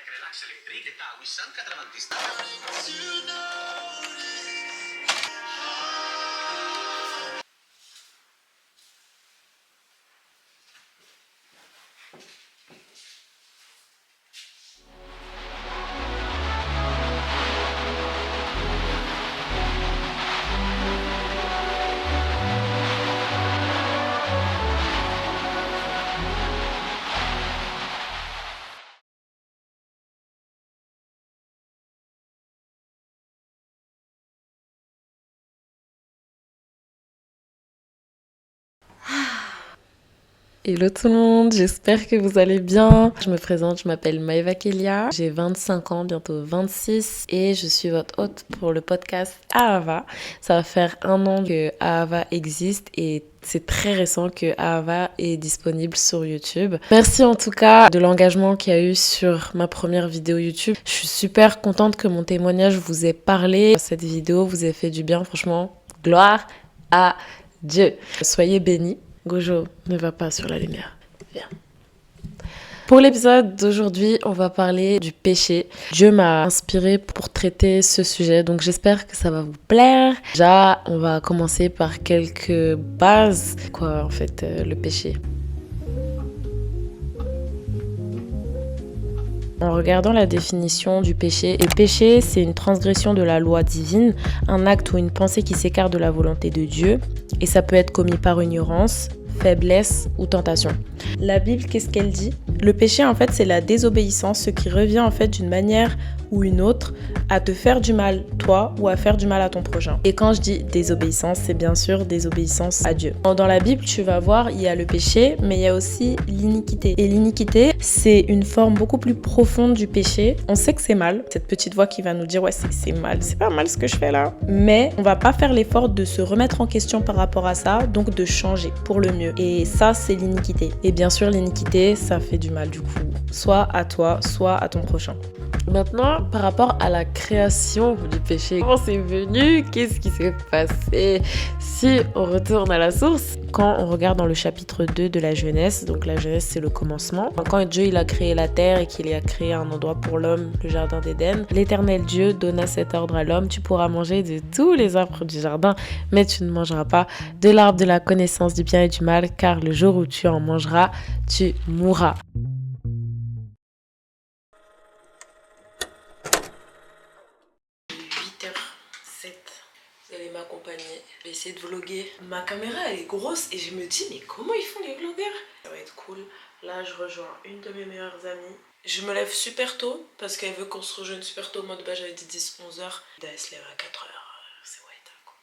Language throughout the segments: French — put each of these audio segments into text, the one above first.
Relax Electric eta Wissan Catravantista. Hello tout le monde, j'espère que vous allez bien. Je me présente, je m'appelle Maëva Kelia, j'ai 25 ans, bientôt 26 et je suis votre hôte pour le podcast Ahava. Ça va faire 1 an que Ahava existe et c'est très récent que Ahava est disponible sur YouTube. Merci en tout cas de l'engagement qu'il y a eu sur ma première vidéo YouTube. Je suis super contente que mon témoignage vous ait parlé. Cette vidéo vous ait fait du bien, franchement, gloire à Dieu. Soyez bénis. Gojo, ne va pas sur la lumière. Viens. Pour l'épisode d'aujourd'hui, on va parler du péché. Dieu m'a inspirée pour traiter ce sujet, donc j'espère que ça va vous plaire. Déjà, on va commencer par quelques bases. Quoi, en fait, le péché? En regardant la définition du péché, le péché, c'est une transgression de la loi divine, un acte ou une pensée qui s'écarte de la volonté de Dieu, et ça peut être commis par ignorance, faiblesse ou tentation. La Bible, qu'est-ce qu'elle dit? Le péché, en fait, c'est la désobéissance, ce qui revient en fait d'une manière ou une autre à te faire du mal, toi, ou à faire du mal à ton prochain. Et quand je dis désobéissance, c'est bien sûr désobéissance à Dieu. Dans la Bible, tu vas voir, il y a le péché, mais il y a aussi l'iniquité. Et l'iniquité, c'est une forme beaucoup plus profonde du péché. On sait que c'est mal. Cette petite voix qui va nous dire, ouais, c'est mal, c'est pas mal ce que je fais là. Mais on va pas faire l'effort de se remettre en question par rapport à ça, donc de changer pour le mieux. Et ça, c'est l'iniquité. Et bien sûr, l'iniquité, ça fait du mal du coup, soit à toi, soit à ton prochain. Maintenant, par rapport à la création du péché, comment c'est venu? Qu'est-ce qui s'est passé? Si on retourne à la source, quand on regarde dans le chapitre 2 de la Genèse, donc la Genèse c'est le commencement, quand Dieu il a créé la terre et qu'il a créé un endroit pour l'homme, le jardin d'Éden, l'Éternel Dieu donna cet ordre à l'homme: tu pourras manger de tous les arbres du jardin, mais tu ne mangeras pas de l'arbre de la connaissance du bien et du mal, car le jour où tu en mangeras, tu mourras. Vous allez m'accompagner. Je vais essayer de vlogger. Ma caméra elle est grosse et je me dis mais comment ils font les vlogueurs? Ça va être cool. Là je rejoins une de mes meilleures amies. Je me lève super tôt parce qu'elle veut qu'on se rejoigne super tôt. Moi de base j'avais dit 10-11 heures. Elle se lève à 4 heures. C'est ouais quoi.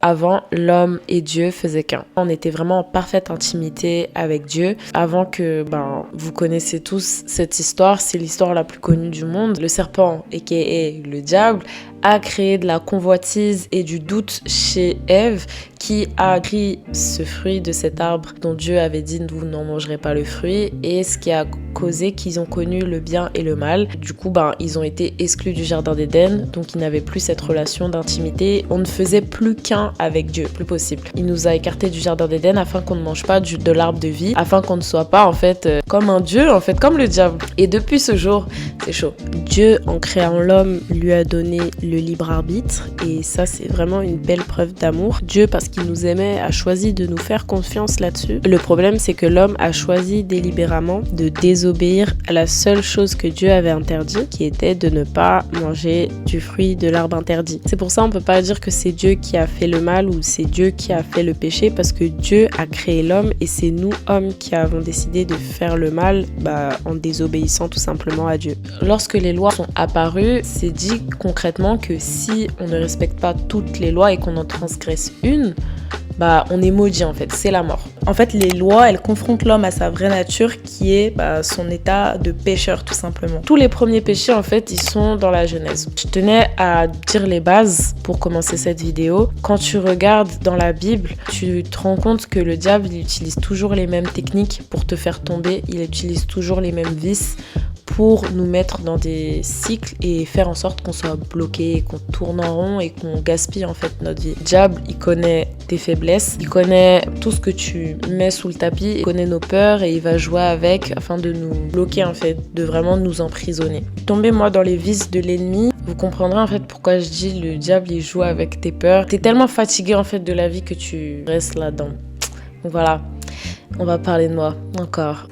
Avant, l'homme et Dieu faisaient qu'un. On était vraiment en parfaite intimité avec Dieu. Avant que, vous connaissez tous cette histoire, c'est l'histoire la plus connue du monde. Le serpent, aka le diable, a créé de la convoitise et du doute chez Ève, qui a pris ce fruit de cet arbre dont Dieu avait dit « vous n'en mangerez pas le fruit » et ce qui a causé qu'ils ont connu le bien et le mal. Du coup, ils ont été exclus du jardin d'Éden, donc ils n'avaient plus cette relation d'intimité. On ne faisait plus qu'un avec Dieu, plus possible. Il nous a écartés du jardin d'Éden afin qu'on ne mange pas de l'arbre de vie, afin qu'on ne soit pas en fait comme un Dieu, en fait comme le diable. Et depuis ce jour, c'est chaud. Dieu, en créant l'homme, lui a donné le libre arbitre et ça c'est vraiment une belle preuve d'amour. Dieu, parce qu'il nous aimait, a choisi de nous faire confiance là-dessus. Le problème c'est que l'homme a choisi délibérément de désobéir à la seule chose que Dieu avait interdit, qui était de ne pas manger du fruit de l'arbre interdit. C'est pour ça on peut pas dire que c'est Dieu qui a fait le mal ou c'est Dieu qui a fait le péché, parce que Dieu a créé l'homme et c'est nous hommes qui avons décidé de faire le mal en désobéissant tout simplement à Dieu. Lorsque les lois sont apparues, c'est dit concrètement que si on ne respecte pas toutes les lois et qu'on en transgresse une, on est maudit en fait, c'est la mort. En fait, les lois, elles confrontent l'homme à sa vraie nature qui est son état de pécheur tout simplement. Tous les premiers péchés en fait, ils sont dans la Genèse. Je tenais à dire les bases pour commencer cette vidéo. Quand tu regardes dans la Bible, tu te rends compte que le diable, il utilise toujours les mêmes techniques pour te faire tomber, il utilise toujours les mêmes vices pour nous mettre dans des cycles et faire en sorte qu'on soit bloqué, qu'on tourne en rond et qu'on gaspille en fait notre vie. Le diable, il connaît tes faiblesses, il connaît tout ce que tu mets sous le tapis, il connaît nos peurs et il va jouer avec afin de nous bloquer en fait, de vraiment nous emprisonner. Tombez-moi dans les vices de l'ennemi, vous comprendrez en fait pourquoi je dis le diable il joue avec tes peurs. T'es tellement fatigué en fait de la vie que tu restes là-dedans. Donc voilà, on va parler de moi encore.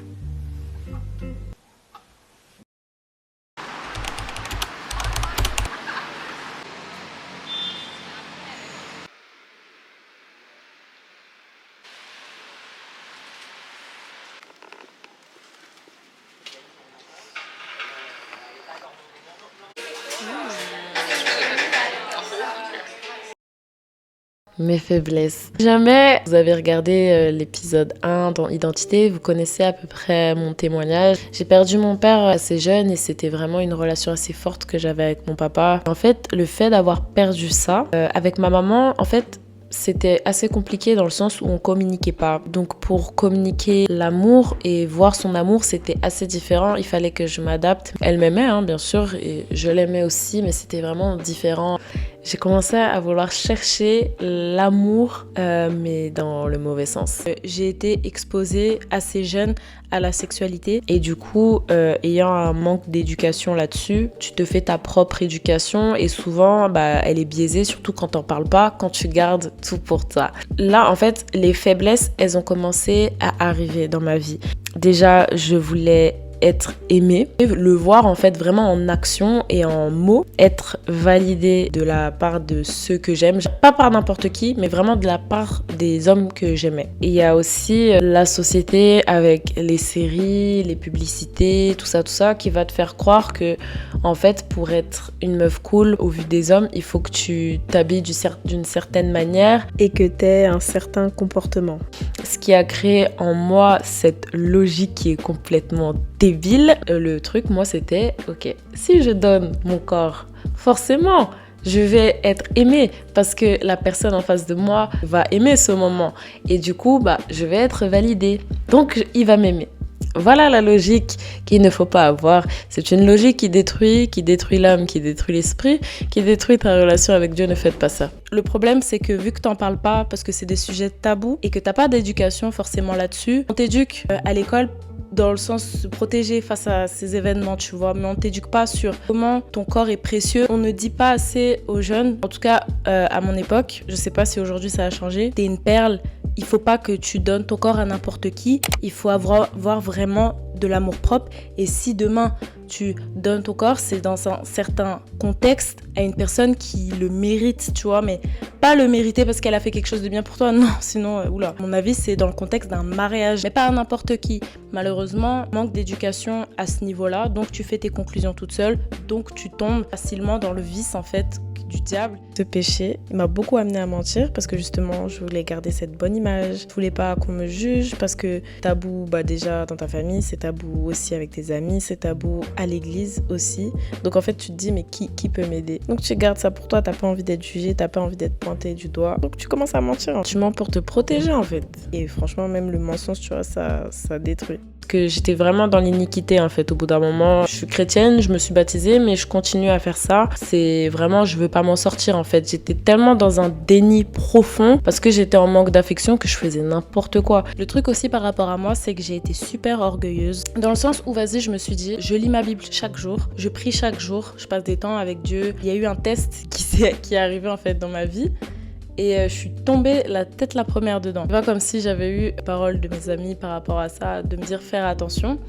Mes faiblesses. Si jamais vous avez regardé l'épisode 1 dans Identité, vous connaissez à peu près mon témoignage. J'ai perdu mon père assez jeune et c'était vraiment une relation assez forte que j'avais avec mon papa. En fait, le fait d'avoir perdu ça, avec ma maman, en fait, c'était assez compliqué dans le sens où on communiquait pas. Donc pour communiquer l'amour et voir son amour, c'était assez différent. Il fallait que je m'adapte. Elle m'aimait, hein, bien sûr, et je l'aimais aussi, mais c'était vraiment différent. J'ai commencé à vouloir chercher l'amour, mais dans le mauvais sens. J'ai été exposée assez jeune à la sexualité et du coup, ayant un manque d'éducation là-dessus, tu te fais ta propre éducation et souvent, elle est biaisée, surtout quand t'en parles pas, quand tu gardes tout pour toi. Là, en fait, les faiblesses, elles ont commencé à arriver dans ma vie. Déjà, je voulais être aimé, le voir en fait vraiment en action et en mots, être validé de la part de ceux que j'aime, pas par n'importe qui, mais vraiment de la part des hommes que j'aimais. Et il y a aussi la société avec les séries, les publicités, tout ça, qui va te faire croire que en fait pour être une meuf cool au vu des hommes, il faut que tu t'habilles d'une certaine manière et que tu aies un certain comportement. Ce qui a créé en moi cette logique qui est complètement débile. Le truc, moi, c'était, ok, si je donne mon corps, forcément, je vais être aimée parce que la personne en face de moi va aimer ce moment. Et du coup, je vais être validée. Donc, il va m'aimer. Voilà la logique qu'il ne faut pas avoir. C'est une logique qui détruit l'âme, qui détruit l'esprit, qui détruit ta relation avec Dieu. Ne faites pas ça. Le problème, c'est que vu que t'en parles pas parce que c'est des sujets tabous et que t'as pas d'éducation forcément là-dessus, on t'éduque à l'école dans le sens se protéger face à ces événements, tu vois, mais on t'éduque pas sur comment ton corps est précieux. On ne dit pas assez aux jeunes, en tout cas à mon époque, je sais pas si aujourd'hui ça a changé, t'es une perle, il faut pas que tu donnes ton corps à n'importe qui, il faut avoir vraiment de l'amour propre et si demain tu donnes ton corps, c'est dans un certain contexte à une personne qui le mérite, tu vois, mais pas le mériter parce qu'elle a fait quelque chose de bien pour toi, non, sinon, oula. À mon avis, c'est dans le contexte d'un mariage, mais pas à n'importe qui. Malheureusement, manque d'éducation à ce niveau-là, donc tu fais tes conclusions toute seule, donc tu tombes facilement dans le vice, en fait, du diable. Ce péché, il m'a beaucoup amené à mentir parce que justement, je voulais garder cette bonne image. Je voulais pas qu'on me juge parce que tabou, déjà dans ta famille, c'est tabou aussi avec tes amis, c'est tabou à l'église aussi. Donc en fait, tu te dis, mais qui peut m'aider? Donc tu gardes ça pour toi, t'as pas envie d'être jugé, t'as pas envie d'être pointé du doigt. Donc tu commences à mentir. Tu mens pour te protéger en fait. Et franchement, même le mensonge, tu vois, ça détruit. Que j'étais vraiment dans l'iniquité en fait au bout d'un moment. Je suis chrétienne, je me suis baptisée mais je continue à faire ça. C'est vraiment, je veux pas m'en sortir en fait. J'étais tellement dans un déni profond parce que j'étais en manque d'affection que je faisais n'importe quoi. Le truc aussi par rapport à moi, c'est que j'ai été super orgueilleuse dans le sens où je me suis dit, je lis ma Bible chaque jour, je prie chaque jour, je passe des temps avec Dieu. Il y a eu un test qui est arrivé en fait dans ma vie. Et je suis tombée la tête la première dedans. C'est pas comme si j'avais eu parole de mes amis par rapport à ça, de me dire faire attention.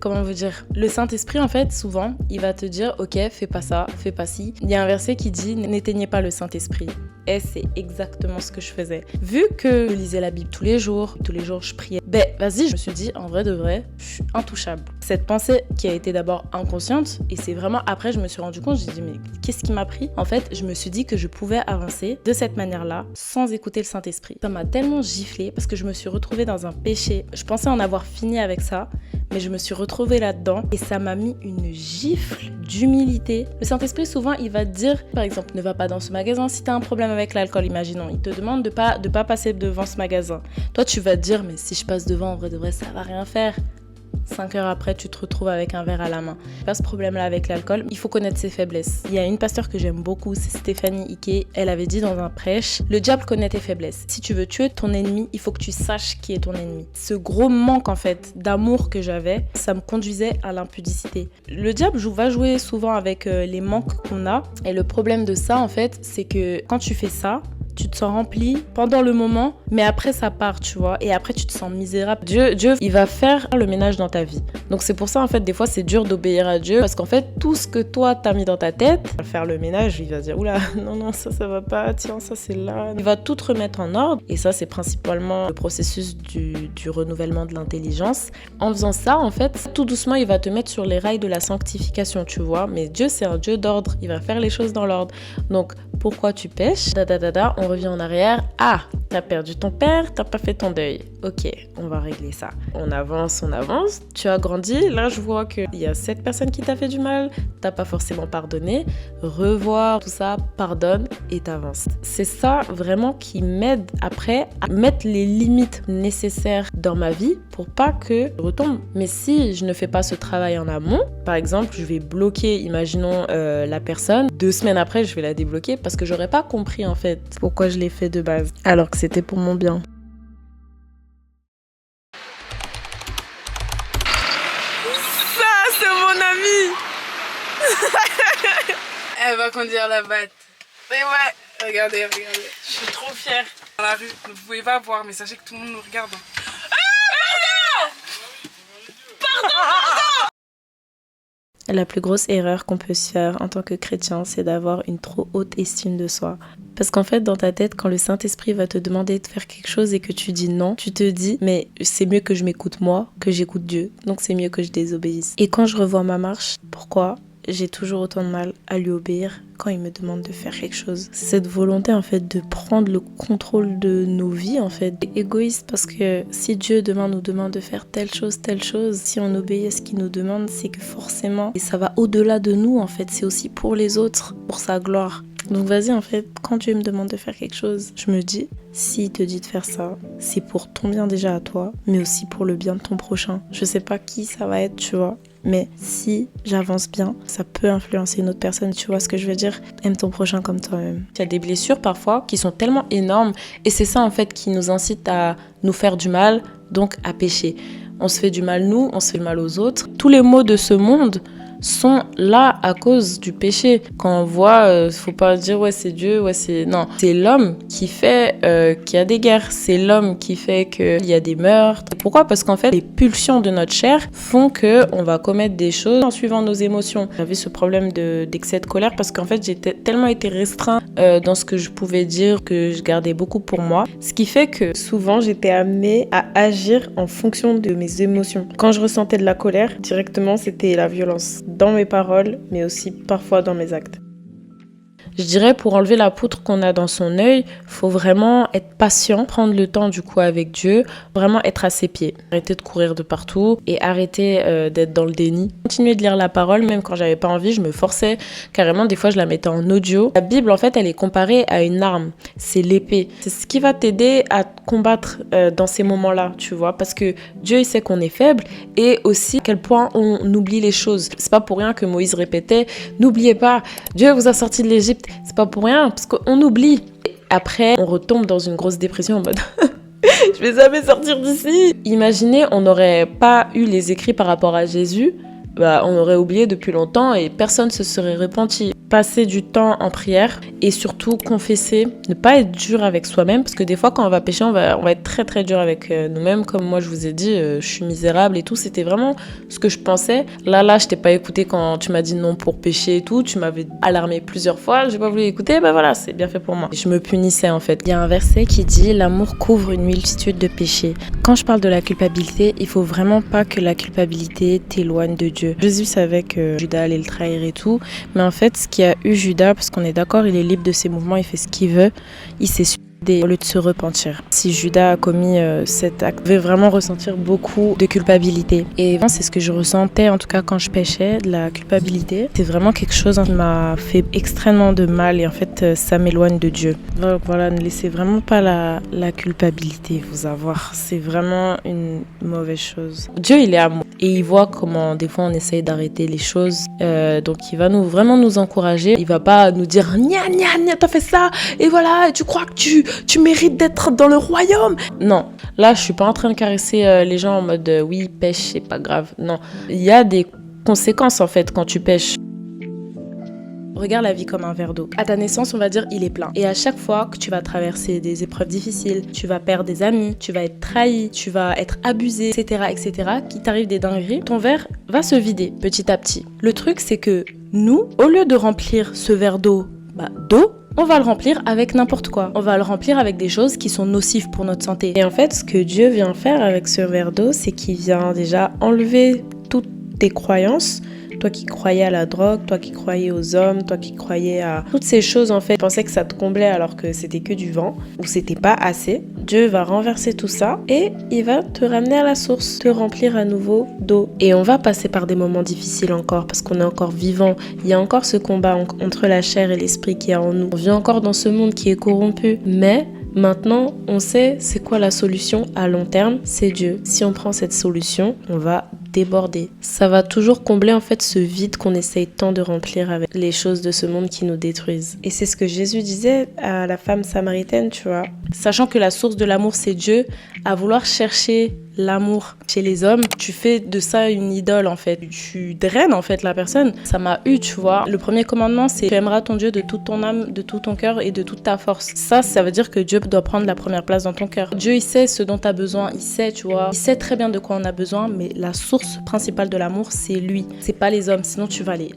Comment vous dire? Le Saint-Esprit, en fait, souvent, il va te dire, ok, fais pas ça, fais pas ci. Il y a un verset qui dit, n'éteignez pas le Saint-Esprit. Et c'est exactement ce que je faisais. Vu que je lisais la Bible tous les jours je priais. Je me suis dit, en vrai de vrai, je suis intouchable. Cette pensée qui a été d'abord inconsciente, et c'est vraiment après, je me suis rendu compte, j'ai dit, mais qu'est-ce qui m'a pris? En fait, je me suis dit que je pouvais avancer de cette manière-là, sans écouter le Saint-Esprit. Ça m'a tellement giflé parce que je me suis retrouvée dans un péché. Je pensais en avoir fini avec ça, mais je me suis retrouvée là-dedans et ça m'a mis une gifle d'humilité. Le Saint-Esprit, souvent, il va te dire, par exemple, ne va pas dans ce magasin si tu as un problème avec l'alcool, imaginons. Il te demande de pas passer devant ce magasin. Toi, tu vas te dire, mais si je passe devant, en vrai de vrai, ça va rien faire. 5 heures après, tu te retrouves avec un verre à la main. Pas ce problème-là avec l'alcool, il faut connaître ses faiblesses. Il y a une pasteur que j'aime beaucoup, c'est Stéphanie Ike. Elle avait dit dans un prêche, le diable connaît tes faiblesses. Si tu veux tuer ton ennemi, il faut que tu saches qui est ton ennemi. Ce gros manque en fait d'amour que j'avais, ça me conduisait à l'impudicité. Le diable va jouer souvent avec les manques qu'on a. Et le problème de ça en fait, c'est que quand tu fais ça, tu te sens rempli pendant le moment, mais après ça part, tu vois, et après tu te sens misérable. Dieu, il va faire le ménage dans ta vie. Donc c'est pour ça, en fait, des fois, c'est dur d'obéir à Dieu, parce qu'en fait, tout ce que toi, t'as mis dans ta tête, il va faire le ménage, il va dire, oula, non, ça va pas, tiens, ça, c'est là. Il va tout te remettre en ordre, et ça, c'est principalement le processus du renouvellement de l'intelligence. En faisant ça, en fait, tout doucement, il va te mettre sur les rails de la sanctification, tu vois, mais Dieu, c'est un Dieu d'ordre, il va faire les choses dans l'ordre. Donc, pourquoi tu pêches? On revient en arrière. Ah, t'as perdu ton père, t'as pas fait ton deuil. Ok, on va régler ça. On avance. Tu as grandi. Là, je vois qu'il y a cette personne qui t'a fait du mal. T'as pas forcément pardonné. Revoir tout ça, pardonne et t'avances. C'est ça vraiment qui m'aide après à mettre les limites nécessaires dans ma vie pour pas que je retombe. Mais si je ne fais pas ce travail en amont, par exemple, je vais bloquer, imaginons la personne. 2 semaines après, je vais la débloquer parce que j'aurais pas compris en fait pourquoi je l'ai fait de base, alors que c'était pour mon bien. Ça, c'est mon amie. Elle va conduire la batte. Mais ouais, regardez. Je suis trop fière. Dans la rue, vous ne pouvez pas voir, mais sachez que tout le monde nous regarde. La plus grosse erreur qu'on peut se faire en tant que chrétien, c'est d'avoir une trop haute estime de soi. Parce qu'en fait, dans ta tête, quand le Saint-Esprit va te demander de faire quelque chose et que tu dis non, tu te dis, mais c'est mieux que je m'écoute moi, que j'écoute Dieu. Donc c'est mieux que je désobéisse. Et quand je revois ma marche, pourquoi j'ai toujours autant de mal à lui obéir quand il me demande de faire quelque chose? Cette volonté en fait de prendre le contrôle de nos vies en fait est égoïste, parce que si Dieu nous demande de faire telle chose, si on obéit à ce qu'il nous demande, c'est que forcément, et ça va au-delà de nous en fait, c'est aussi pour les autres, pour sa gloire. Donc vas-y en fait, quand Dieu me demande de faire quelque chose, je me dis, s'il te dit de faire ça, c'est pour ton bien déjà à toi, mais aussi pour le bien de ton prochain. Je sais pas qui ça va être, tu vois. Mais si j'avance bien, ça peut influencer une autre personne, tu vois ce que je veux dire? Aime ton prochain comme toi-même. Il y a des blessures parfois qui sont tellement énormes et c'est ça en fait qui nous incite à nous faire du mal, donc à pécher. On se fait du mal nous, on se fait du mal aux autres. Tous les maux de ce monde sont là à cause du péché. Quand on voit, faut pas dire ouais c'est Dieu, ouais c'est... Non, c'est l'homme qui fait qu'il y a des guerres, c'est l'homme qui fait qu'il y a des meurtres. Pourquoi? Parce qu'en fait, les pulsions de notre chair font qu'on va commettre des choses en suivant nos émotions. J'avais ce problème d'excès de colère parce qu'en fait, j'ai tellement été restreint dans ce que je pouvais dire que je gardais beaucoup pour moi. Ce qui fait que souvent, j'étais amenée à agir en fonction de mes émotions. Quand je ressentais de la colère, directement, c'était la violence. Dans mes paroles, mais aussi parfois dans mes actes. Je dirais, pour enlever la poutre qu'on a dans son œil, faut vraiment être patient, prendre le temps du coup avec Dieu, vraiment être à ses pieds. Arrêter de courir de partout et arrêter d'être dans le déni. Continuer de lire la parole, même quand j'avais pas envie, je me forçais. Carrément, des fois, je la mettais en audio. La Bible, en fait, elle est comparée à une arme. C'est l'épée. C'est ce qui va t'aider à combattre dans ces moments-là, tu vois. Parce que Dieu, il sait qu'on est faible et aussi à quel point on oublie les choses. C'est pas pour rien que Moïse répétait, n'oubliez pas, Dieu vous a sorti de l'Égypte. C'est pas pour rien, parce qu'on oublie. Après, on retombe dans une grosse dépression en mode je vais jamais sortir d'ici. Imaginez, on n'aurait pas eu les écrits par rapport à Jésus, on aurait oublié depuis longtemps et personne se serait repenti. Passer du temps en prière et surtout confesser, ne pas être dur avec soi-même, parce que des fois quand on va pécher, on va être très très dur avec nous-mêmes. Comme moi je vous ai dit, je suis misérable et tout, c'était vraiment ce que je pensais. Là je t'ai pas écouté quand tu m'as dit non pour pécher et tout, tu m'avais alarmé plusieurs fois, j'ai pas voulu écouter, voilà, c'est bien fait pour moi. Je me punissais en fait. Il y a un verset qui dit l'amour couvre une multitude de péchés. Quand je parle de la culpabilité, il faut vraiment pas que la culpabilité t'éloigne de Dieu. Jésus savait que Judas allait le trahir et tout, mais en fait ce qui a eu Judas, parce qu'on est d'accord, il est libre de ses mouvements, il fait ce qu'il veut, il s'est au lieu de se repentir. Si Judas a commis cet acte, il devait vraiment ressentir beaucoup de culpabilité. Et c'est ce que je ressentais, en tout cas quand je péchais, de la culpabilité. C'est vraiment quelque chose qui m'a fait extrêmement de mal et en fait ça m'éloigne de Dieu. Donc voilà, ne laissez vraiment pas la culpabilité vous avoir. C'est vraiment une mauvaise chose. Dieu, il est amour et il voit comment des fois on essaye d'arrêter les choses. Donc il va vraiment nous encourager. Il va pas nous dire gna gna gna, t'as fait ça et voilà, et tu crois que tu mérites d'être dans le royaume. Non, là je suis pas en train de caresser les gens en mode oui, pêche, c'est pas grave. Non, il y a des conséquences en fait quand tu pêches. Regarde la vie comme un verre d'eau. À ta naissance, on va dire, il est plein. Et à chaque fois que tu vas traverser des épreuves difficiles, tu vas perdre des amis, tu vas être trahi, tu vas être abusé, etc., qu'il t'arrive des dingueries, ton verre va se vider petit à petit. Le truc, c'est que nous, au lieu de remplir ce verre d'eau, on va le remplir avec n'importe quoi. On va le remplir avec des choses qui sont nocives pour notre santé. Et en fait, ce que Dieu vient faire avec ce verre d'eau, c'est qu'il vient déjà enlever toutes tes croyances. Toi qui croyais à la drogue, toi qui croyais aux hommes, toi qui croyais à toutes ces choses en fait, tu pensais que ça te comblait alors que c'était que du vent ou c'était pas assez. Dieu va renverser tout ça et il va te ramener à la source, te remplir à nouveau d'eau. Et on va passer par des moments difficiles encore parce qu'on est encore vivant. Il y a encore ce combat entre la chair et l'esprit qui est en nous. On vit encore dans ce monde qui est corrompu, mais maintenant, on sait c'est quoi la solution à long terme, c'est Dieu. Si on prend cette solution, on va déborder. Ça va toujours combler en fait ce vide qu'on essaye tant de remplir avec les choses de ce monde qui nous détruisent. Et c'est ce que Jésus disait à la femme samaritaine, tu vois. Sachant que la source de l'amour c'est Dieu, à vouloir chercher l'amour chez les hommes, tu fais de ça une idole en fait. Tu draines en fait la personne. Ça m'a eu, tu vois. Le premier commandement c'est tu aimeras ton Dieu de toute ton âme, de tout ton cœur et de toute ta force. Ça veut dire que Dieu doit prendre la première place dans ton cœur. Dieu il sait ce dont tu as besoin, il sait, tu vois. Il sait très bien de quoi on a besoin, mais la source principale de l'amour c'est lui. C'est pas les hommes, sinon tu vas les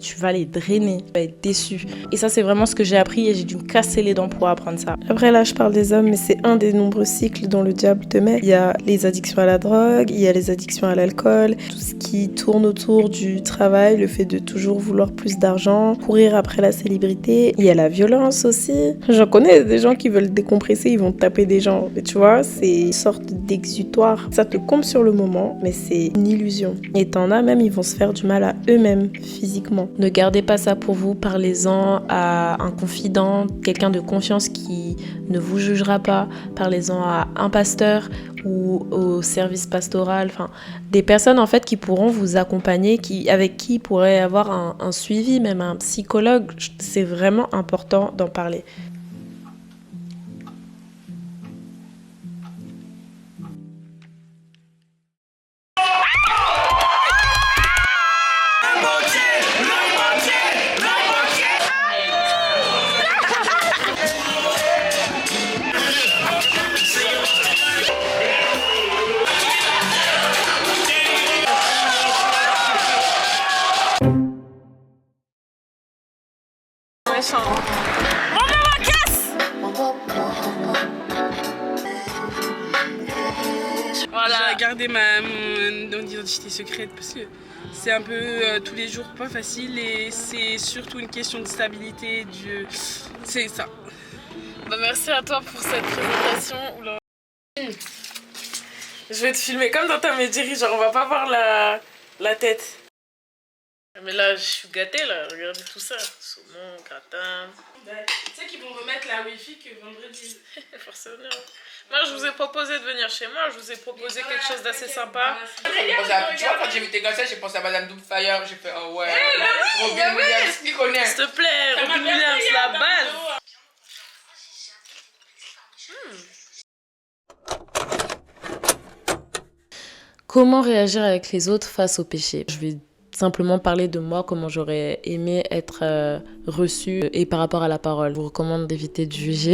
drainer, tu vas être déçu. Et ça c'est vraiment ce que j'ai appris et j'ai dû me casser les dents pour apprendre ça. Après là je parle des hommes, mais c'est un des nombreux cycles dont le diable te met. Il y a les addictions à la drogue, il y a les addictions à l'alcool, tout ce qui tourne autour du travail, le fait de toujours vouloir plus d'argent, courir après la célébrité. Il y a la violence aussi. J'en connais des gens qui veulent décompresser, ils vont taper des gens. Mais tu vois, c'est une sorte d'exutoire. Ça te comble sur le moment, mais c'est une illusion. Et t'en as même, ils vont se faire du mal à eux-mêmes, physiquement. Ne gardez pas ça pour vous, parlez-en à un confident, quelqu'un de confiance qui ne vous jugera pas. Parlez-en à un pasteur ou au service pastoral, enfin des personnes en fait qui pourront vous accompagner, avec qui pourrait avoir un suivi, même un psychologue. C'est vraiment important d'en parler. Voilà, j'ai gardé mon identité secrète parce que c'est un peu tous les jours pas facile et c'est surtout une question de stabilité. C'est ça. Bah, merci à toi pour cette présentation. Oula. Je vais te filmer comme dans ta médiri, genre on va pas voir la tête. Mais là, je suis gâtée là, regardez tout ça. Saumon, gratin. Tu sais qu'ils vont remettre la wifi que vendredi. Forcément. Moi, je vous ai proposé de venir chez moi, je vous ai proposé quelque chose d'assez sympa. Tu vois, quand j'ai vu tes gosses, j'ai pensé à Madame Doubtfire, j'ai fait oh ouais. Robin Williams, qui connaît. S'il te plaît, Robin Williams, la base. Comment réagir avec les autres face au péché? Je vais simplement parler de moi, comment j'aurais aimé être reçue et par rapport à la parole. Je vous recommande d'éviter de juger.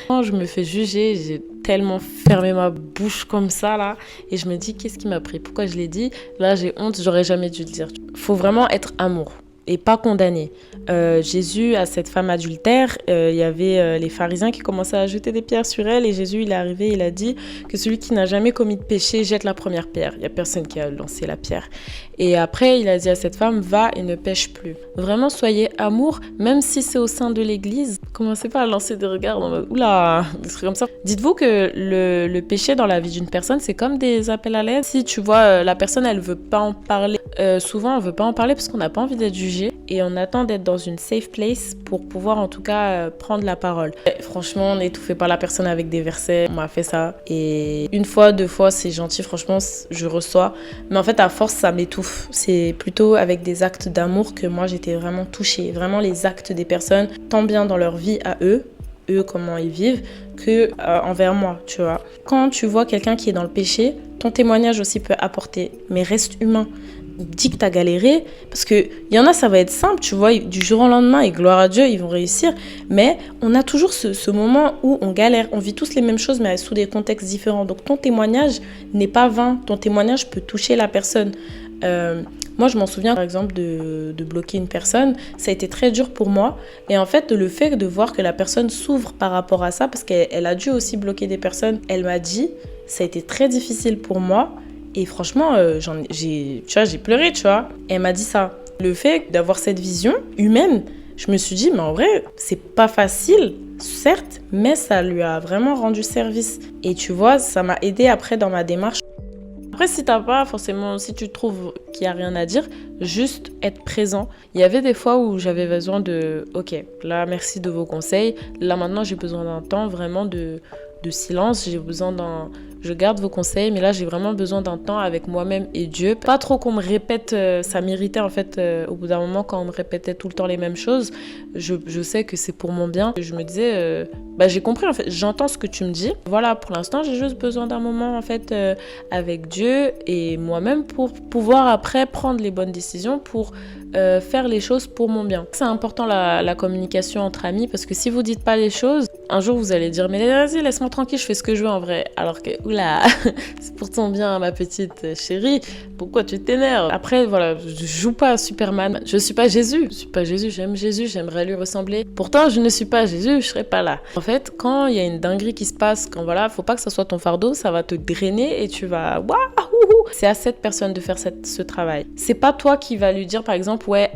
Quand je me fais juger, j'ai tellement fermé ma bouche comme ça là et je me dis qu'est-ce qui m'a pris? Pourquoi je l'ai dit? Là j'ai honte, j'aurais jamais dû le dire. Faut vraiment être amour. et pas condamner. Jésus, à cette femme adultère, il y avait les pharisiens qui commençaient à jeter des pierres sur elle et Jésus, il est arrivé, il a dit que celui qui n'a jamais commis de péché jette la première pierre. Il n'y a personne qui a lancé la pierre. Et après, il a dit à cette femme, va et ne pêche plus. Vraiment, soyez amour, même si c'est au sein de l'église. Commencez pas à lancer des regards en mode, oula, des trucs comme ça. Dites-vous que le péché dans la vie d'une personne, c'est comme des appels à l'aide. Si tu vois, la personne, elle veut pas en parler, souvent, on veut pas en parler parce qu'on n'a pas envie d'être jugé et on attend d'être dans une safe place pour pouvoir en tout cas prendre la parole. Et franchement, n'étouffez pas la personne avec des versets. On m'a fait ça et une fois, 2 fois, c'est gentil. Franchement, je reçois. Mais en fait, à force, ça m'étouffe. C'est plutôt avec des actes d'amour que moi, j'étais vraiment touchée. Vraiment les actes des personnes, tant bien dans leur vie à eux comment ils vivent, que envers moi, tu vois. Quand tu vois quelqu'un qui est dans le péché, ton témoignage aussi peut apporter, mais reste humain. Dis que t'as galéré, parce que y en a, ça va être simple, tu vois, du jour au lendemain, et gloire à Dieu, ils vont réussir, mais on a toujours ce moment où on galère, on vit tous les mêmes choses, mais sous des contextes différents. Donc ton témoignage n'est pas vain, ton témoignage peut toucher la personne. Moi, je m'en souviens, par exemple, de bloquer une personne. Ça a été très dur pour moi. Et en fait, le fait de voir que la personne s'ouvre par rapport à ça, parce qu'elle a dû aussi bloquer des personnes, elle m'a dit, ça a été très difficile pour moi. Et franchement, j'ai pleuré, tu vois. Et elle m'a dit ça. Le fait d'avoir cette vision humaine, je me suis dit, mais en vrai, c'est pas facile, certes, mais ça lui a vraiment rendu service. Et tu vois, ça m'a aidé après dans ma démarche. Après, si t'as pas forcément, si tu trouves qu'il y a rien à dire, juste être présent. Il y avait des fois où j'avais besoin de, ok, là, merci de vos conseils. Là, maintenant, j'ai besoin d'un temps vraiment de silence. J'ai besoin je garde vos conseils, mais là, j'ai vraiment besoin d'un temps avec moi-même et Dieu. Pas trop qu'on me répète, ça m'irritait en fait, au bout d'un moment, quand on me répétait tout le temps les mêmes choses. Je sais que c'est pour mon bien. Je me disais, j'ai compris en fait, j'entends ce que tu me dis. Voilà, pour l'instant, j'ai juste besoin d'un moment en fait avec Dieu et moi-même pour pouvoir après prendre les bonnes décisions, pour faire les choses pour mon bien. C'est important la communication entre amis, parce que si vous dites pas les choses, un jour vous allez dire mais vas-y, laisse-moi tranquille, je fais ce que je veux en vrai. Alors que oula, c'est pour ton bien ma petite chérie, pourquoi tu t'énerves? Après voilà, je joue pas à Superman, je suis pas Jésus, j'aime Jésus, j'aimerais lui ressembler. Pourtant je ne suis pas Jésus, je serais pas là. En fait, quand il y a une dinguerie qui se passe, quand voilà, faut pas que ça soit ton fardeau, ça va te drainer et tu vas waouh. C'est à cette personne de faire ce travail. C'est pas toi qui va lui dire par exemple ouais,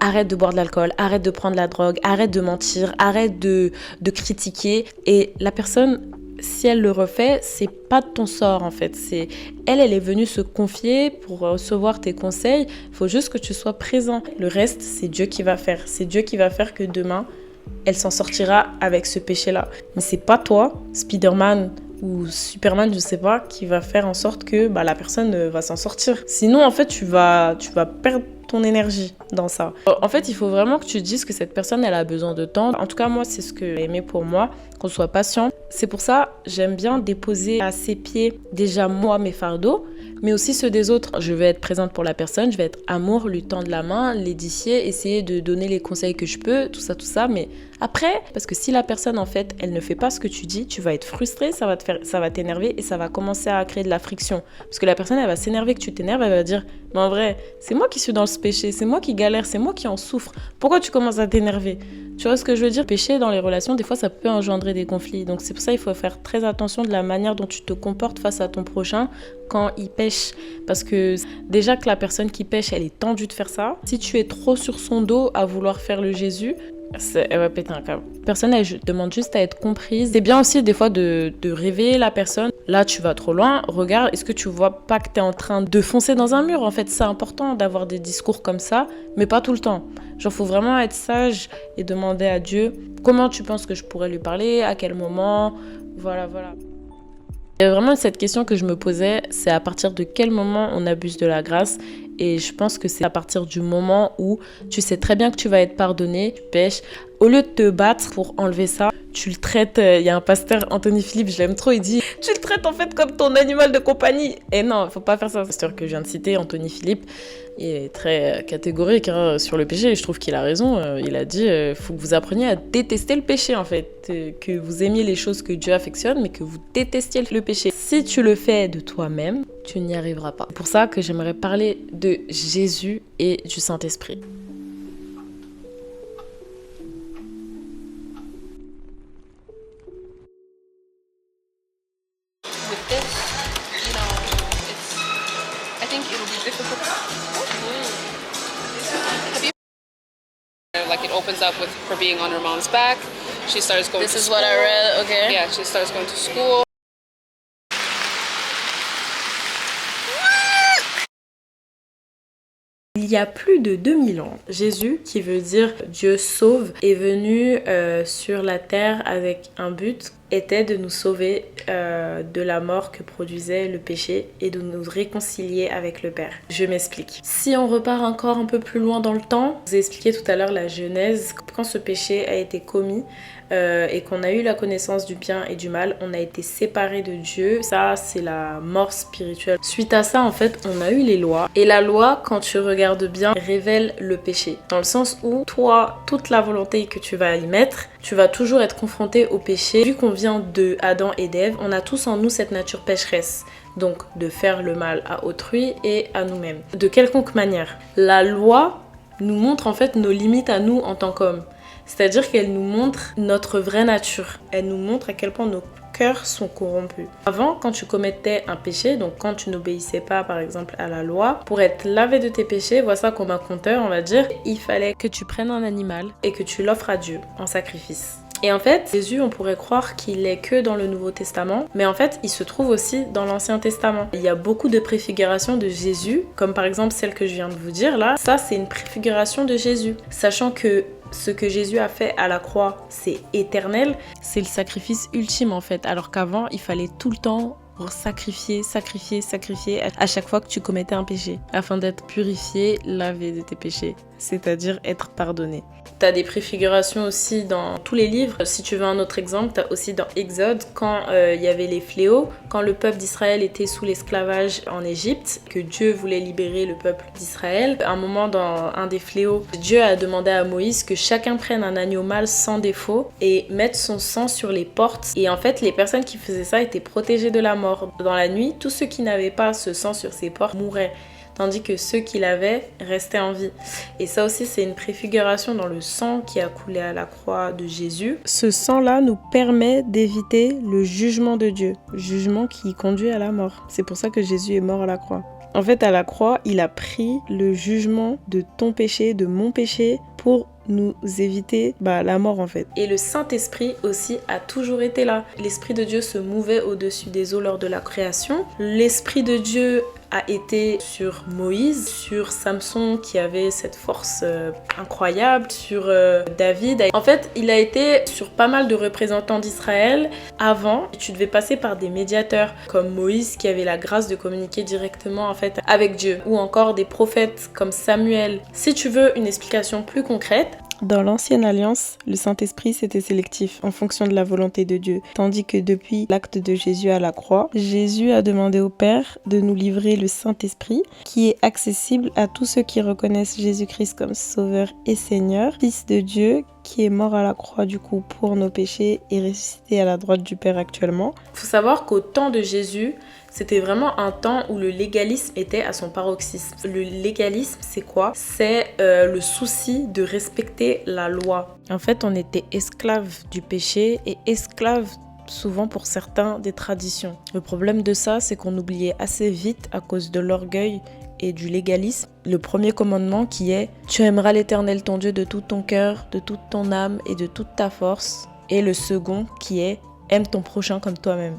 arrête de boire de l'alcool, arrête de prendre la drogue, arrête de mentir, arrête de critiquer. Et la personne, si elle le refait, c'est pas de ton sort en fait. Elle est venue se confier pour recevoir tes conseils. Il faut juste que tu sois présent. Le reste, c'est Dieu qui va faire. C'est Dieu qui va faire que demain, elle s'en sortira avec ce péché-là. Mais c'est pas toi, Spider-Man ou Superman, je sais pas, qui va faire en sorte que la personne va s'en sortir. Sinon, en fait, tu vas perdre ton énergie dans ça. En fait, il faut vraiment que tu dises que cette personne, elle a besoin de temps. En tout cas, moi, c'est ce que j'ai aimé pour moi, qu'on soit patient. C'est pour ça, j'aime bien déposer à ses pieds, déjà moi, mes fardeaux, mais aussi ceux des autres. Je vais être présente pour la personne, je vais être amour, lui tendre la main, l'édifier, essayer de donner les conseils que je peux, tout ça. Mais après, parce que si la personne, en fait, elle ne fait pas ce que tu dis, tu vas être frustré, ça va t'énerver et ça va commencer à créer de la friction. Parce que la personne, elle va s'énerver que tu t'énerves, elle va dire, mais en vrai, c'est moi qui suis dans ce péché, c'est moi qui galère, c'est moi qui en souffre. Pourquoi tu commences à t'énerver? Tu vois ce que je veux dire? Péché dans les relations, des fois, ça peut engendrer des conflits. Donc c'est pour ça qu'il faut faire très attention de la manière dont tu te comportes face à ton prochain quand il pêche. Parce que déjà que la personne qui pêche, elle est tendue de faire ça. Si tu es trop sur son dos à vouloir faire le Jésus, elle va péter un câble. Personne, elle demande juste à être comprise. C'est bien aussi des fois de réveiller la personne. Là, tu vas trop loin. Regarde, est-ce que tu vois pas que tu es en train de foncer dans un mur? En fait, c'est important d'avoir des discours comme ça, mais pas tout le temps. Genre, faut vraiment être sage et demander à Dieu comment tu penses que je pourrais lui parler, à quel moment. Voilà. Et vraiment, cette question que je me posais, c'est à partir de quel moment on abuse de la grâce. Et je pense que c'est à partir du moment où tu sais très bien que tu vas être pardonné, tu pêches. Au lieu de te battre pour enlever ça, tu le traites. Il y a un pasteur, Anthony Philippe, je l'aime trop, il dit tu le traites en fait comme ton animal de compagnie. Et non, faut pas faire ça. Le pasteur que je viens de citer, Anthony Philippe, il est très catégorique sur le péché. Et je trouve qu'il a raison. Il a dit faut que vous appreniez à détester le péché en fait. Que vous aimiez les choses que Dieu affectionne, mais que vous détestiez le péché. Si tu le fais de toi-même, tu n'y arriveras pas. C'est pour ça que j'aimerais parler de Jésus et du Saint-Esprit. think it will be difficult. Like it opens up with her being on her mom's back. She starts going to school. This is what I read, okay. Yeah, she starts going to school. Il y a plus de 2000 ans, Jésus, qui veut dire Dieu sauve, est venu sur la terre avec un but, était de nous sauver de la mort que produisait le péché et de nous réconcilier avec le Père. Je m'explique. Si on repart encore un peu plus loin dans le temps, je vous ai expliqué tout à l'heure la Genèse, quand ce péché a été commis et qu'on a eu la connaissance du bien et du mal, on a été séparés de Dieu. Ça, c'est la mort spirituelle. Suite à ça, en fait, on a eu les lois. Et la loi, quand tu regardes bien, révèle le péché. Dans le sens où, toi, toute la volonté que tu vas y mettre, tu vas toujours être confronté au péché. Vu qu'on vient de Adam et d'Ève, on a tous en nous cette nature pécheresse. Donc, de faire le mal à autrui et à nous-mêmes. De quelconque manière. La loi nous montre en fait nos limites à nous en tant qu'hommes. C'est-à-dire qu'elle nous montre notre vraie nature. Elle nous montre à quel point nos cœurs sont corrompus. Avant, quand tu commettais un péché, donc quand tu n'obéissais pas par exemple à la loi, pour être lavé de tes péchés, vois ça comme un compteur, on va dire, il fallait que tu prennes un animal et que tu l'offres à Dieu en sacrifice. Et en fait, Jésus, on pourrait croire qu'il est que dans le Nouveau Testament, mais en fait, il se trouve aussi dans l'Ancien Testament. Il y a beaucoup de préfigurations de Jésus, comme par exemple celle que je viens de vous dire là. Ça, c'est une préfiguration de Jésus. Sachant que ce que Jésus a fait à la croix, c'est éternel. C'est le sacrifice ultime en fait, alors qu'avant, il fallait tout le temps sacrifier à chaque fois que tu commettais un péché, afin d'être purifié, lavé de tes péchés, c'est-à-dire être pardonné. T'as des préfigurations aussi dans tous les livres. Si tu veux un autre exemple, t'as aussi dans Exode, quand il y avait les fléaux, quand le peuple d'Israël était sous l'esclavage en Égypte, que Dieu voulait libérer le peuple d'Israël. À un moment, dans un des fléaux, Dieu a demandé à Moïse que chacun prenne un agneau mâle sans défaut et mette son sang sur les portes. Et en fait, les personnes qui faisaient ça étaient protégées de la mort. Dans la nuit, tous ceux qui n'avaient pas ce sang sur ses portes mouraient, tandis que ceux qui l'avaient restaient en vie. Et ça aussi, c'est une préfiguration dans le sang qui a coulé à la croix de Jésus. Ce sang-là nous permet d'éviter le jugement de Dieu, jugement qui conduit à la mort. C'est pour ça que Jésus est mort à la croix. En fait, à la croix, il a pris le jugement de ton péché, de mon péché, pour nous éviter la mort en fait. Et le Saint-Esprit aussi a toujours été là. L'Esprit de Dieu se mouvait au-dessus des eaux lors de la création. L'Esprit de Dieu a été sur Moïse, sur Samson qui avait cette force incroyable, sur David. En fait, il a été sur pas mal de représentants d'Israël. Avant, tu devais passer par des médiateurs comme Moïse qui avait la grâce de communiquer directement en fait avec Dieu, ou encore des prophètes comme Samuel. Si tu veux une explication plus concrète, dans l'ancienne alliance, le Saint-Esprit c'était sélectif en fonction de la volonté de Dieu. Tandis que depuis l'acte de Jésus à la croix, Jésus a demandé au Père de nous livrer le Saint-Esprit qui est accessible à tous ceux qui reconnaissent Jésus-Christ comme Sauveur et Seigneur, Fils de Dieu, qui est mort à la croix du coup pour nos péchés et ressuscité à la droite du Père actuellement. Il faut savoir qu'au temps de Jésus, c'était vraiment un temps où le légalisme était à son paroxysme. Le légalisme, c'est quoi ? C'est le souci de respecter la loi. En fait, on était esclaves du péché et esclaves souvent pour certains des traditions. Le problème de ça, c'est qu'on oubliait assez vite à cause de l'orgueil et du légalisme, le premier commandement qui est « Tu aimeras l'Éternel ton Dieu de tout ton cœur, de toute ton âme et de toute ta force » et le second qui est « Aime ton prochain comme toi-même ».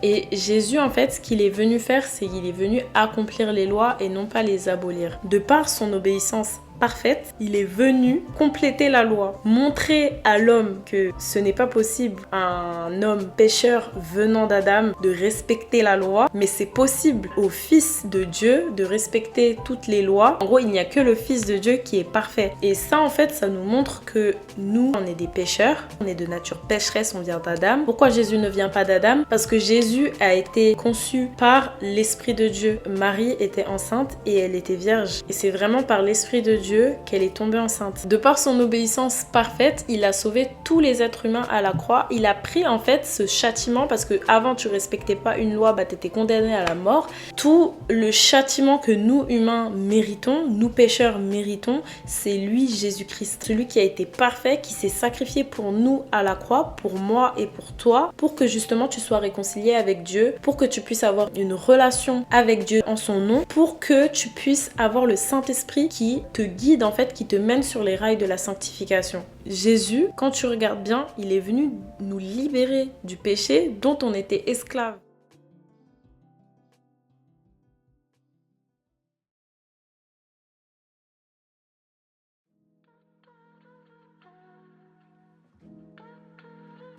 Et Jésus, en fait, ce qu'il est venu faire, c'est qu'il est venu accomplir les lois et non pas les abolir. De par son obéissance parfaite, il est venu compléter la loi, montrer à l'homme que ce n'est pas possible, un homme pécheur venant d'Adam, de respecter la loi, mais c'est possible au Fils de Dieu de respecter toutes les lois. En gros, il n'y a que le Fils de Dieu qui est parfait. Et ça, en fait, ça nous montre que nous, on est des pécheurs, on est de nature pécheresse, on vient d'Adam. Pourquoi Jésus ne vient pas d'Adam ? Parce que Jésus a été conçu par l'Esprit de Dieu. Marie était enceinte et elle était vierge. Et c'est vraiment par l'Esprit de Dieu Dieu qu'elle est tombée enceinte. De par son obéissance parfaite, il a sauvé tous les êtres humains à la croix. Il a pris en fait ce châtiment parce que avant tu respectais pas une loi, bah t'étais condamné à la mort. Tout le châtiment que nous humains méritons, nous pécheurs méritons, c'est lui Jésus-Christ, celui qui a été parfait, qui s'est sacrifié pour nous à la croix, pour moi et pour toi, pour que justement tu sois réconcilié avec Dieu, pour que tu puisses avoir une relation avec Dieu en son nom, pour que tu puisses avoir le Saint-Esprit qui te guide en fait, qui te mène sur les rails de la sanctification. Jésus, quand tu regardes bien, il est venu nous libérer du péché dont on était esclave.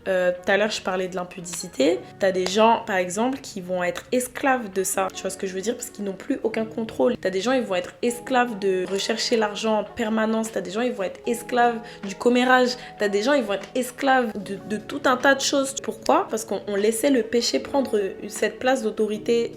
Tout à l'heure je parlais de l'impudicité. T'as des gens par exemple qui vont être esclaves de ça, tu vois ce que je veux dire, parce qu'ils n'ont plus aucun contrôle. T'as des gens ils vont être esclaves de rechercher l'argent en permanence. T'as des gens ils vont être esclaves du commérage. T'as des gens ils vont être esclaves de tout un tas de choses. Pourquoi? Parce qu'on laissait le péché prendre cette place d'autorité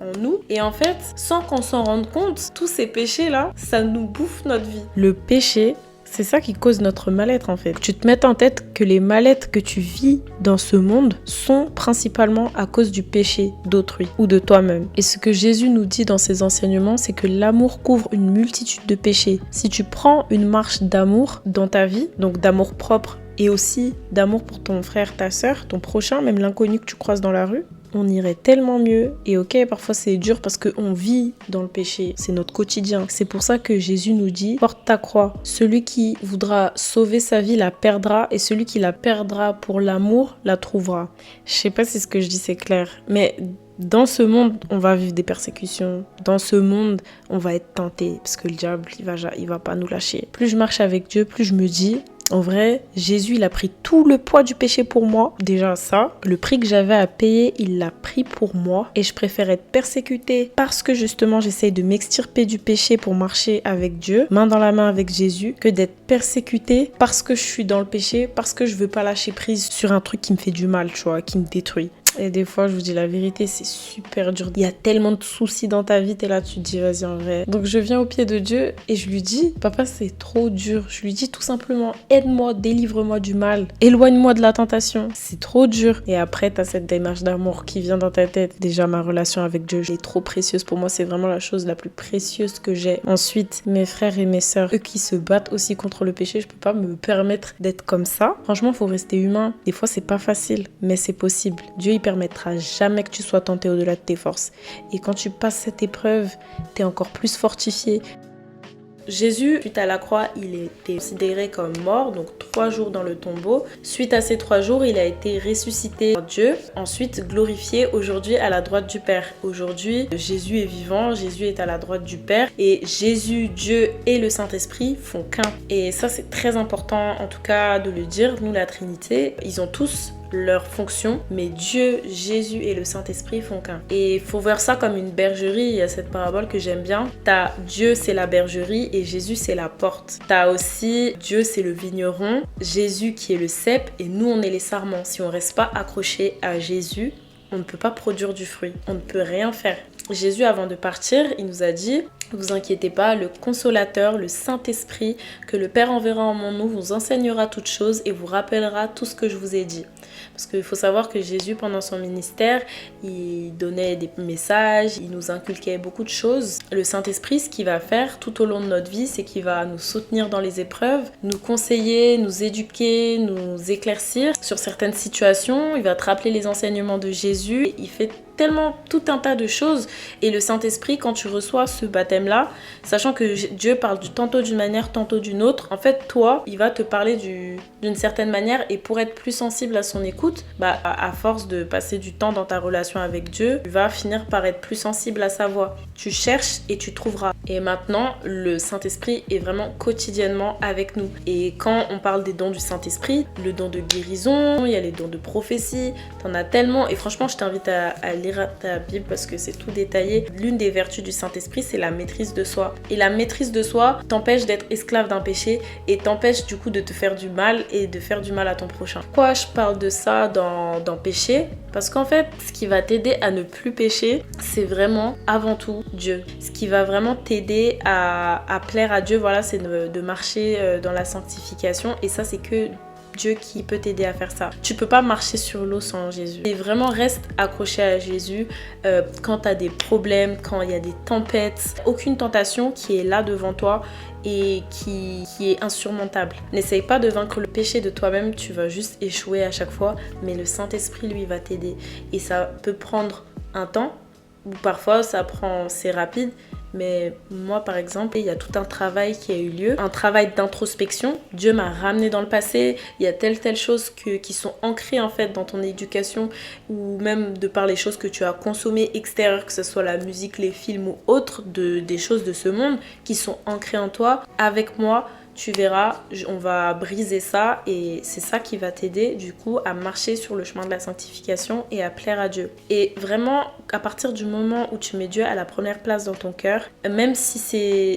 en nous, et en fait sans qu'on s'en rende compte, tous ces péchés là ça nous bouffe notre vie. Le péché, c'est ça qui cause notre mal-être en fait. Tu te mets en tête que les mal-être que tu vis dans ce monde sont principalement à cause du péché d'autrui ou de toi-même. Et ce que Jésus nous dit dans ses enseignements, c'est que l'amour couvre une multitude de péchés. Si tu prends une marche d'amour dans ta vie, donc d'amour propre et aussi d'amour pour ton frère, ta sœur, ton prochain, même l'inconnu que tu croises dans la rue, on irait tellement mieux. Et ok, parfois c'est dur parce qu'on vit dans le péché, c'est notre quotidien. C'est pour ça que Jésus nous dit, porte ta croix. Celui qui voudra sauver sa vie la perdra, et celui qui la perdra pour l'amour la trouvera. Je sais pas si ce que je dis c'est clair, mais dans ce monde, on va vivre des persécutions. Dans ce monde, on va être tenté parce que le diable, il va pas nous lâcher. Plus je marche avec Dieu, plus je me dis, en vrai, Jésus, il a pris tout le poids du péché pour moi. Déjà ça, le prix que j'avais à payer, il l'a pris pour moi. Et je préfère être persécutée parce que justement, j'essaye de m'extirper du péché pour marcher avec Dieu, main dans la main avec Jésus, que d'être persécutée parce que je suis dans le péché, parce que je veux pas lâcher prise sur un truc qui me fait du mal, tu vois, qui me détruit. Et des fois, je vous dis la vérité, c'est super dur. Il y a tellement de soucis dans ta vie, t'es là, tu te dis, vas-y, en vrai. Donc, je viens au pied de Dieu et je lui dis, papa, c'est trop dur. Je lui dis tout simplement, aide-moi, délivre-moi du mal. Éloigne-moi de la tentation. C'est trop dur. Et après, t'as cette démarche d'amour qui vient dans ta tête. Déjà, ma relation avec Dieu, elle est trop précieuse. Pour moi, c'est vraiment la chose la plus précieuse que j'ai. Ensuite, mes frères et mes sœurs, eux qui se battent aussi contre le péché, je peux pas me permettre d'être comme ça. Franchement, faut rester humain. Des fois, c'est pas facile, mais c'est possible. Dieu, il permettra jamais que tu sois tenté au-delà de tes forces. Et quand tu passes cette épreuve, t'es encore plus fortifié. Jésus, suite à la croix, il était considéré comme mort, donc 3 jours dans le tombeau. Suite à ces 3 jours, il a été ressuscité par Dieu, ensuite glorifié aujourd'hui à la droite du Père. Aujourd'hui, Jésus est vivant, Jésus est à la droite du Père, et Jésus, Dieu et le Saint-Esprit font qu'un. Et ça, c'est très important, en tout cas, de le dire. Nous, la Trinité, ils ont tous leur fonction, mais Dieu, Jésus et le Saint-Esprit font qu'un. Et il faut voir ça comme une bergerie. Il y a cette parabole que j'aime bien. T'as Dieu, c'est la bergerie, et Jésus, c'est la porte. T'as aussi Dieu, c'est le vigneron, Jésus qui est le cep, et nous, on est les sarments. Si on reste pas accroché à Jésus, on ne peut pas produire du fruit. On ne peut rien faire. Jésus, avant de partir, il nous a dit, ne vous inquiétez pas, le consolateur, le Saint-Esprit, que le Père enverra en mon nom, vous enseignera toutes choses et vous rappellera tout ce que je vous ai dit. Parce qu'il faut savoir que Jésus, pendant son ministère, il donnait des messages, il nous inculquait beaucoup de choses. Le Saint-Esprit, ce qu'il va faire tout au long de notre vie, c'est qu'il va nous soutenir dans les épreuves, nous conseiller, nous éduquer, nous éclaircir sur certaines situations. Il va te rappeler les enseignements de Jésus. Il fait tellement tout un tas de choses. Et le Saint-Esprit, quand tu reçois ce baptême-là, sachant que Dieu parle tantôt d'une manière, tantôt d'une autre, en fait, toi, il va te parler d'une certaine manière, et pour être plus sensible à son écoute, à force de passer du temps dans ta relation avec Dieu, tu vas finir par être plus sensible à sa voix. Tu cherches et tu trouveras. Et maintenant, le Saint-Esprit est vraiment quotidiennement avec nous. Et quand on parle des dons du Saint-Esprit, le don de guérison, il y a les dons de prophétie, t'en as tellement. Et franchement, je t'invite à lire ta Bible parce que c'est tout détaillé. L'une des vertus du Saint-Esprit, c'est la maîtrise de soi. Et la maîtrise de soi t'empêche d'être esclave d'un péché et t'empêche du coup de te faire du mal et de faire du mal à ton prochain. Pourquoi je parle de ça dans péché? Parce qu'en fait, ce qui va t'aider à ne plus pécher, c'est vraiment avant tout Dieu. Ce qui va vraiment t'aider t'aider à plaire à Dieu. Voilà, c'est de marcher dans la sanctification. Et ça, c'est que Dieu qui peut t'aider à faire ça. Tu peux pas marcher sur l'eau sans Jésus. Et vraiment, reste accroché à Jésus quand tu as des problèmes, quand il y a des tempêtes. Aucune tentation qui est là devant toi et qui est insurmontable. N'essaye pas de vaincre le péché de toi-même, tu vas juste échouer à chaque fois, mais le Saint-Esprit, lui, va t'aider. Et ça peut prendre un temps, ou parfois c'est rapide, mais moi par exemple, il y a tout un travail qui a eu lieu, un travail d'introspection. Dieu m'a ramené dans le passé, il y a telle choses qui sont ancrées en fait dans ton éducation, ou même de par les choses que tu as consommées extérieures, que ce soit la musique, les films ou autres, des choses de ce monde qui sont ancrées en toi. Avec moi, tu verras, on va briser ça et c'est ça qui va t'aider du coup à marcher sur le chemin de la sanctification et à plaire à Dieu. Et vraiment, à partir du moment où tu mets Dieu à la première place dans ton cœur, même si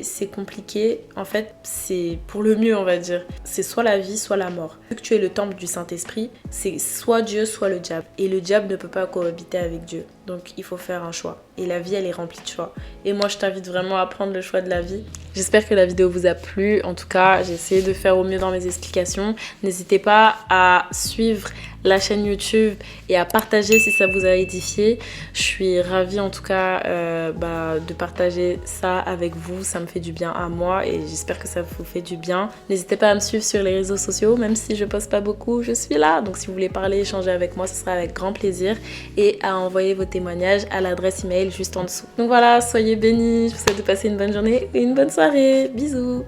c'est compliqué, en fait, c'est pour le mieux, on va dire. C'est soit la vie, soit la mort. Vu que tu es le temple du Saint-Esprit, c'est soit Dieu, soit le diable. Et le diable ne peut pas cohabiter avec Dieu. Donc il faut faire un choix. Et la vie, elle est remplie de choix. Et moi, je t'invite vraiment à prendre le choix de la vie. J'espère que la vidéo vous a plu. En tout cas, j'ai essayé de faire au mieux dans mes explications. N'hésitez pas à suivre la chaîne YouTube et à partager si ça vous a édifié. Je suis ravie en tout cas de partager ça avec vous. Ça me fait du bien à moi et j'espère que ça vous fait du bien. N'hésitez pas à me suivre sur les réseaux sociaux, même si je poste pas beaucoup, je suis là. Donc si vous voulez parler, échanger avec moi, ce sera avec grand plaisir. Et à envoyer vos témoignages à l'adresse email juste en dessous. Donc voilà, soyez bénis. Je vous souhaite de passer une bonne journée et une bonne soirée. Bisous.